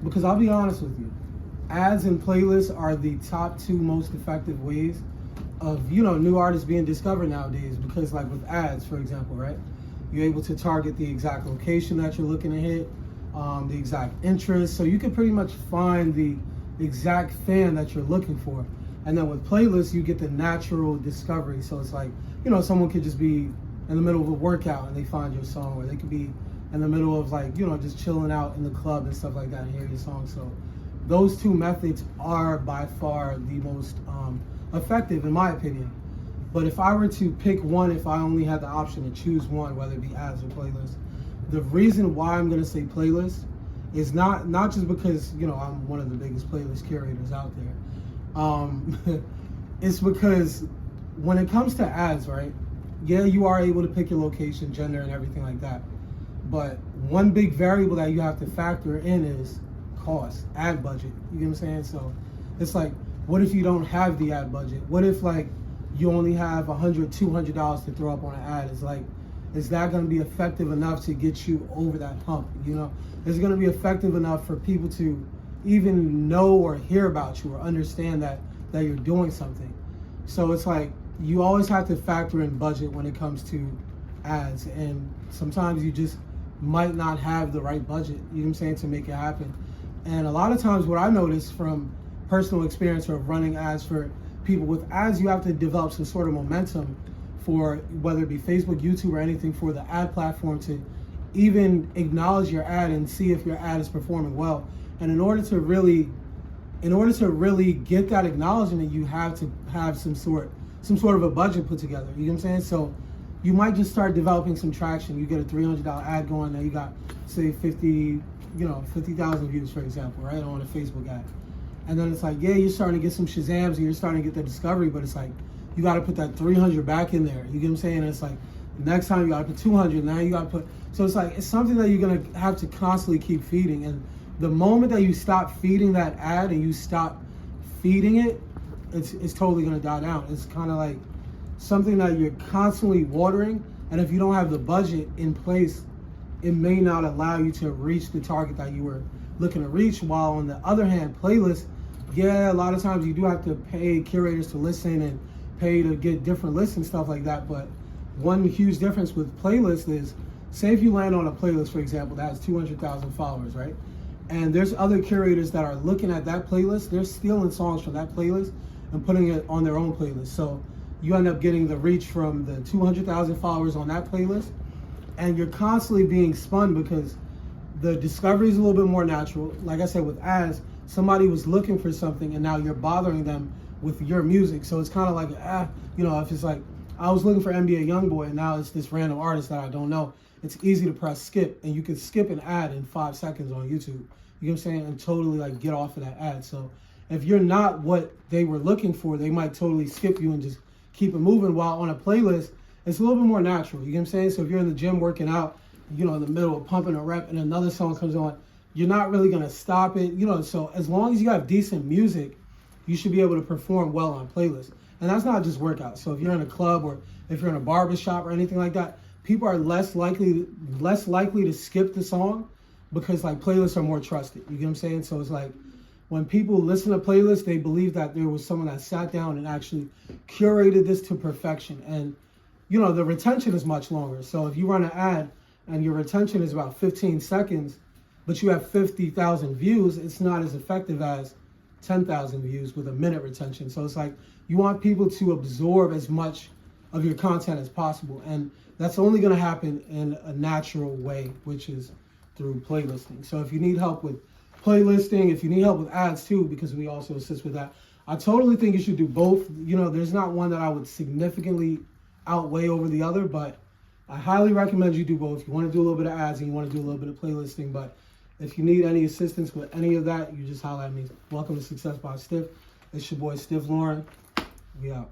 Because I'll be honest with you, ads and playlists are the top two most effective ways of, new artists being discovered nowadays. Because like with ads, for example, right? You're able to target the exact location that you're looking to hit, the exact interest. So you can pretty much find the exact fan that you're looking for. And then with playlists, you get the natural discovery. So it's like, someone could just be in the middle of a workout and they find your song, or they could be in the middle of like, just chilling out in the club and stuff like that and hear your song. So those two methods are by far the most effective in my opinion. But if I were to pick one, if I only had the option to choose one, whether it be ads or playlists, the reason why I'm gonna say playlist is not just because, I'm one of the biggest playlist curators out there. It's because when it comes to ads, right? Yeah, you are able to pick your location, gender, and everything like that. But one big variable that you have to factor in is cost, ad budget. You get what I'm saying? So it's like, what if you don't have the ad budget? What if like you only have $100, $200 to throw up on an ad? It's like, is that going to be effective enough to get you over that hump? Is it going to be effective enough for people to even know or hear about you or understand that you're doing something? So it's like, you always have to factor in budget when it comes to ads, and sometimes you just might not have the right budget, you know what I'm saying, to make it happen. And a lot of times what I noticed from personal experience of running ads for people, with ads you have to develop some sort of momentum for, whether it be Facebook, YouTube, or anything, for the ad platform to even acknowledge your ad and see if your ad is performing well. And in order to really get that acknowledgement, you have to have some sort of a budget put together. You know what I'm saying? So you might just start developing some traction. You get a $300 ad going, now you got, say, 50,000 views, for example, right, on a Facebook ad. And then it's like, yeah, you're starting to get some Shazams and you're starting to get the discovery, but it's like, you got to put that 300 back in there. You get what I'm saying? And it's like, next time you got to put 200, now you got to put, so it's like, it's something that you're going to have to constantly keep feeding. And the moment that you stop feeding that ad and you stop feeding it, it's totally going to die down. It's kind of like something that you're constantly watering, and if you don't have the budget in place, it may not allow you to reach the target that you were looking to reach. While on the other hand, playlists, yeah, a lot of times you do have to pay curators to listen and pay to get different lists and stuff like that. But one huge difference with playlists is, say if you land on a playlist, for example, that has 200,000 followers, right? And there's other curators that are looking at that playlist, they're stealing songs from that playlist and putting it on their own playlist. So you end up getting the reach from the 200,000 followers on that playlist, and you're constantly being spun because the discovery is a little bit more natural. Like I said, with ads, somebody was looking for something and now you're bothering them with your music. So it's kind of like, if it's like, I was looking for NBA Youngboy and now it's this random artist that I don't know, it's easy to press skip, and you can skip an ad in 5 seconds on YouTube. You know what I'm saying? And totally like get off of that ad. So if you're not what they were looking for, they might totally skip you and just keep it moving. While on a playlist, it's a little bit more natural. You know what I'm saying? So if you're in the gym working out, in the middle of pumping a rep and another song comes on, you're not really going to stop it. So as long as you have decent music, you should be able to perform well on playlists. And that's not just workouts. So if you're in a club or if you're in a barber shop or anything like that, people are less likely to skip the song because like playlists are more trusted. You get what I'm saying? So it's like, when people listen to playlists, they believe that there was someone that sat down and actually curated this to perfection. And, the retention is much longer. So if you run an ad and your retention is about 15 seconds, but you have 50,000 views, it's not as effective as 10,000 views with a minute retention. So it's like, you want people to absorb as much of your content as possible. And that's only going to happen in a natural way, which is through playlisting. So if you need help with playlisting, if you need help with ads too, because we also assist with that, I totally think you should do both. There's not one that I would significantly outweigh over the other, but I highly recommend you do both. You want to do a little bit of ads and you want to do a little bit of playlisting, but if you need any assistance with any of that, you just holler at me. Welcome to Success by Stiff. It's your boy Stiff Lauren. We out.